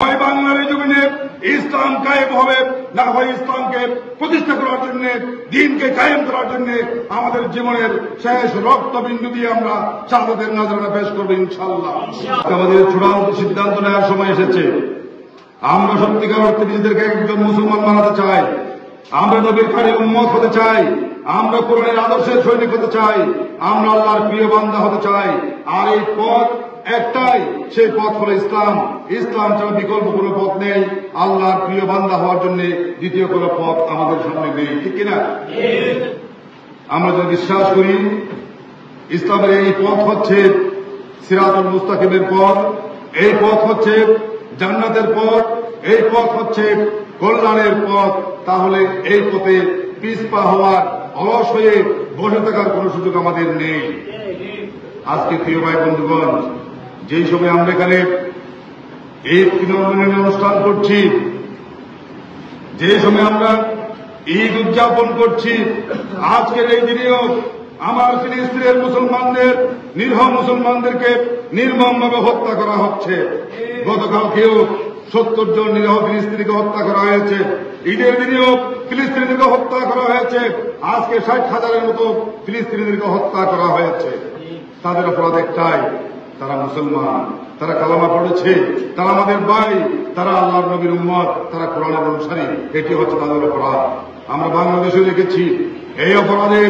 হয় বাংলার জমিনে ইসলাম কায়েম হবে, না হয় ইসলামকে প্রতিষ্ঠা করার জন্য, দ্বীনকে কায়েম করার জন্য আমাদের জীবনের শেষ রক্তবিন্দু দিয়ে আমরা শাহাদাতের নজরানা পেশ করবো ইনশাআল্লাহ। আমাদের চূড়ান্ত সিদ্ধান্ত নেওয়ার সময় এসেছে। আমরা সত্যিকার অর্থে নিজেদেরকে একজন মুসলমান বানাতে চাই, আমরা নবীর খাঁটি উম্মত হতে চাই, আমরা কোরআনের আদর্শের সৈনিক হতে চাই, আমরা আল্লাহর প্রিয় বান্দা হতে চাই। আর এই পথ একটাই, সেই পথ হলো ইসলাম। ইসলাম ছাড়া বিকল্প কোনো পথ নেই। আল্লাহর প্রিয় বান্দা হওয়ার জন্য দ্বিতীয় কোনো পথ আমাদের সামনে নেই, ঠিক কিনা? আমরা যদি বিশ্বাস করি ইসলামের এই পথ হচ্ছে সিরাতুল মুস্তাকিমের পথ, এই পথ হচ্ছে জান্নাতের পথ, এই পথ হচ্ছে কল্যাণের পথ, তাহলে এই পথে পিছপা হওয়ার, অলস হয়ে বসে থাকার কোন সুযোগ আমাদের নেই। আজকে প্রিয় ভাই বন্ধুগণ, যেই সময় আমরা এখানে ঈদ মিলনের অনুষ্ঠান করছি, যে সময় আমরা ঈদ উদযাপন করছি, আজকের এই দিনেও আমার ফিলিস্তিনের মুসলমানদের, নিরীহ মুসলমানদেরকে নির্মমভাবে হত্যা করা হচ্ছে। গতকালকেও 70 জন নিরীহ ফিলিস্তিনিকে হত্যা করা হয়েছে। ঈদের দিনেও ফিলিস্তিনিদেরকে হত্যা করা হয়েছে। আজকে 60,000-এর মতো ফিলিস্তিনিদেরকে হত্যা করা হয়েছে। তাদের অপরাধ একটাই, তারা মুসলমান, তারা কালামা পড়েছে, তারা আমাদের ভাই, তারা আল্লাহর নবীর উম্মত, তারা কোরআনের অনুসারী। এটি হচ্ছে তাদের অপরাধ। আমরা বাংলাদেশে দেখেছি এই অপরাধে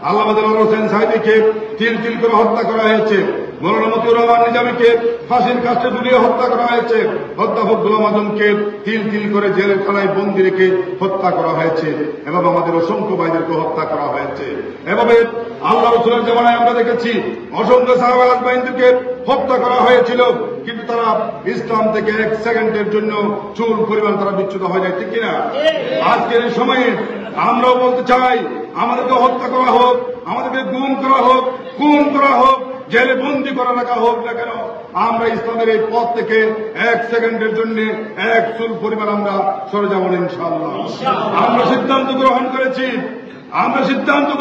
আল্লামা দেলোয়ার হোসেন সাঈদীকে তিল তিল করে হত্যা করা হয়েছে, মৌলানা মতিউর রহমান নিজামীকে ফাঁসির কাস্টে ঝুলিয়ে হত্যা করা হয়েছে, অধ্যাপক গোলাম আজমকে তিল তিল করে জেলখানায় বন্দী রেখে হত্যা করা হয়েছে, এবং আমাদের অসংখ্য ভাইদেরকে হত্যা করা হয়েছে। এভাবে আল্লাহ রাসূলের জামানায় আমরা দেখেছি অসংখ্য সাহাবা আজমাইনদেরকে হত্যা করা হয়েছিল, কিন্তু তারা ইসলাম থেকে 1 সেকেন্ডের জন্য চুল পরিমাণ তারা বিচ্যুত হয়ে যায়, ঠিক কিনা? আজকের এই সময়ে আমরাও বলতে চাই, আমাদেরকে হত্যা করা হোক, আমাদেরকে গুম করা হোক, খুন করা হোক, জেলে বন্দী করা রাখা হোক না কেন, আমরা ইসলামের এই পথ থেকে 1 সেকেন্ডের জন্য 1 চুল পরিমাণ আমরা সরে যাব না ইনশাআল্লাহ। আমরা সিদ্ধান্ত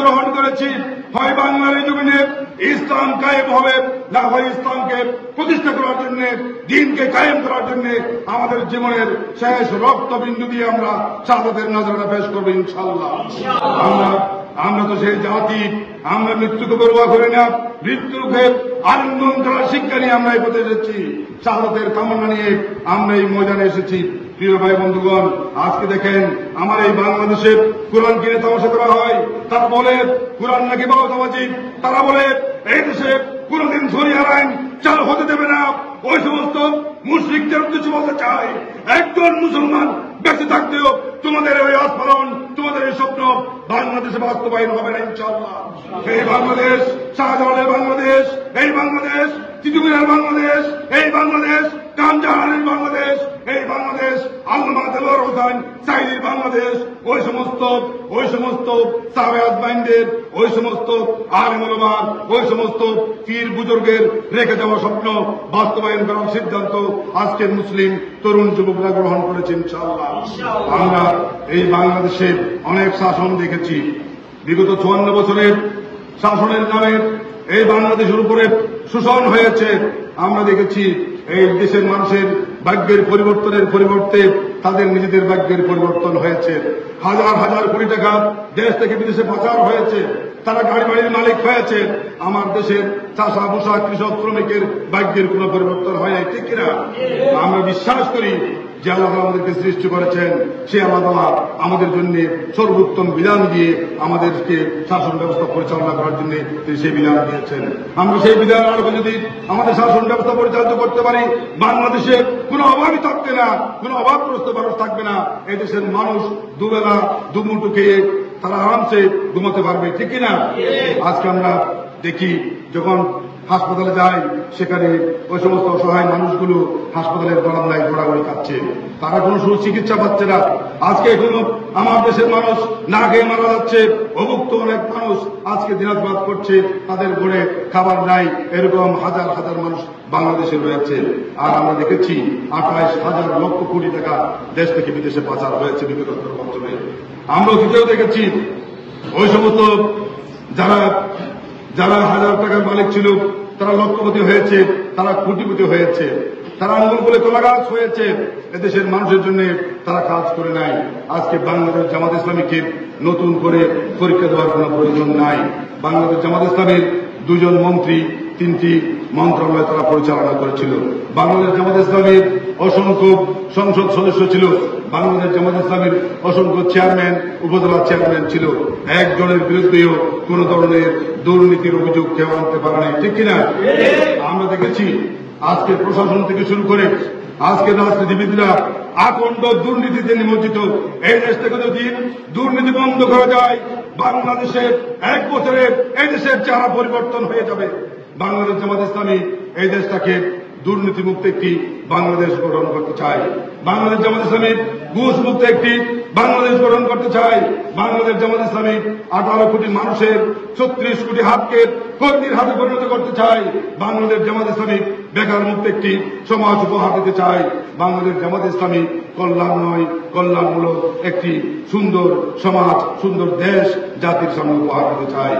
গ্রহণ করেছি, হয় বাংলার এই জমিনে ইসলাম কায়েম হবে, না হয় ইসলামকে প্রতিষ্ঠা করার জন্য, দ্বীনকে কায়েম করার জন্য আমাদের জীবনের শেষ রক্তবিন্দু দিয়ে আমরা শাহাদাতের নজরানা পেশ করবো ইনশাআল্লাহ। আমরা তো সেই জাতি, আমরা মৃত্যুকে পরোয়া করি না, মৃত্যুকে আলিঙ্গন করার শিক্ষা নিয়ে আমরা এই পথে এসেছি, শাহাদাতের কামনা নিয়ে আমরা এই ময়দানে এসেছি। প্রিয় ভাই বন্ধুগণ, আজকে দেখেন আমার এই বাংলাদেশে কোরআন কিনে তামাশা করা হয়, তারা বলে কোরআন নাকি বাউতাবাজি, তারা বলে এই দেশে কোনদিন শরিয়ার আইন চালু হতে দেবে না। ওই সমস্ত মুশরিকদের উদ্দেশ্যে বলতে চাই, একজন মুসলমান বেঁচে থাকতেও তোমাদের ওই আস্ফালন, তোমাদের এই স্বপ্ন বাংলাদেশে বাস্তবায়ন হবে না ইনশাআল্লাহ। এই বাংলাদেশ শাহজালালের বাংলাদেশ, এই বাংলাদেশ তিতুমিরের বাংলাদেশ, এই বাংলাদেশ কামজাহানের বাংলাদেশ, এই বাংলাদেশ আল্লামা দেলোয়ার হোসেন সাঈদীর বাংলাদেশ, ওই সমস্ত সাহাবা আজমাইনদের, ওই সমস্ত আলেম ওলামার, ওই সমস্ত পীর বুজুর্গের রেখে যাওয়া স্বপ্ন বাস্তবায়ন করার সিদ্ধান্ত আজকের মুসলিম তরুণ যুবকরা গ্রহণ করেছে ইনশাআল্লাহ। আমরা এই বাংলাদেশের অনেক শাসন দেখেছি, বিগত 54 বছরের শাসনের নামে এই বাংলাদেশের উপরে শোষণ হয়েছে। আমরা দেখেছি এই দেশের মানুষের ভাগ্যের পরিবর্তনের পরিবর্তে তাদের নিজেদের ভাগ্যের পরিবর্তন হয়েছে। হাজার হাজার কোটি টাকা দেশ থেকে বিদেশে পাচার হয়েছে, তারা গাড়ি বাড়ির মালিক হয়েছে। আমার দেশের চাষা ভুষা কৃষক শ্রমিকের ভাগ্যের কোন পরিবর্তন হয় নাই, ঠিক কিনা? আমরা বিশ্বাস করি যে আল্লাহ আমাদেরকে সৃষ্টি করেছেন, সে আল্লাহ আমাদের জন্য সর্বোত্তম বিধান দিয়ে আমাদেরকে শাসন ব্যবস্থা পরিচালনা করার জন্য তিনি সেই বিধান দিয়েছেন। আমরা সেই বিধান আলোকে যদি আমাদের শাসন ব্যবস্থা পরিচালিত করতে পারি, বাংলাদেশে কোনো অভাবই থাকবে না, কোনো অভাবগ্রস্ত মানুষ থাকবে না। এই দেশের মানুষ দুবেলা দুমুঠো খেয়ে তারা আরামসে ঘুমাতে পারবে, ঠিক কিনা? আজকে আমরা দেখি যখন হাসপাতালে যায়, সেখানে ওই সমস্ত অসহায় মানুষগুলো হাসপাতালের বারান্দায় ঘোরাঘুরি খাচ্ছে, তারা কোনো সুচিকিৎসা পাচ্ছে না। আজকে এখনো আমার দেশের মানুষ না খেয়ে মারা যাচ্ছে, অভুক্ত অনেক মানুষ আজকে দিনাজপাত করছে, তাদের ঘরে খাবার নাই। এরকম হাজার হাজার মানুষ বাংলাদেশে রয়েছে। আর আমরা দেখেছি 28,000 লক্ষ কোটি টাকা দেশ থেকে বিদেশে পাচার হয়েছে বিগত বছরে। আমরা অতীতেও দেখেছি ওই সমস্ত যারা হাজার টাকার মালিক ছিল তারা লক্ষপতি হয়েছে, তারা কোটিপতি হয়েছে। তারা আঙ্গুল বলে কলা গাছ হয়েছে, এদেশের মানুষের জন্য তারা কাজ করে নাই। আজকে বাংলাদেশ জামাত ইসলামীকে নতুন করে পরীক্ষা দেওয়ার কোন প্রয়োজন নাই। বাংলাদেশ জামাত ইসলামীর 2 জন মন্ত্রী 3টি মন্ত্রণালয় তারা পরিচালনা করেছিল। বাংলাদেশ জামাত ইসলামীর অসংখ্য সংসদ সদস্য ছিল। বাংলাদেশ জামাত ইসলামীর অসংখ্য চেয়ারম্যান, উপজেলা চেয়ারম্যান ছিল। একজনের বিরুদ্ধেও কোন ধরনের দুর্নীতির অভিযোগ কেউ আনতে পারে নাই, ঠিক কিনা? আমরা দেখেছি আজকে প্রশাসন থেকে শুরু করে আজকে রাজনীতিবিদরা আকণ্ড দুর্নীতিতে নিমজ্জিত। এই দেশ থেকে যদি দুর্নীতি বন্ধ করা যায়, বাংলাদেশের 1 বছরে এই দেশের চেহারা পরিবর্তন হয়ে যাবে। বাংলাদেশ জামাত ইসলামী এই দেশটাকে দুর্নীতি মুক্ত একটি বাংলাদেশ গঠন করতে চায়। বাংলাদেশ জামাত ইসলামী ঘুষ মুক্ত একটি বাংলাদেশ গঠন করতে চায়। বাংলাদেশ জামাত ইসলামী 18 কোটি মানুষের 36 কোটি হাতকে কর্মীর হাতে পরিণত করতে চায়। বাংলাদেশ জামাত ইসলামী বেকার মুক্ত একটি সমাজ উপহার দিতে চায়। বাংলাদেশ জামাত ইসলামী কল্যাণ নয়, কল্যাণমূলক একটি সুন্দর সমাজ, সুন্দর দেশ জাতির সামনে উপহার দিতে চায়।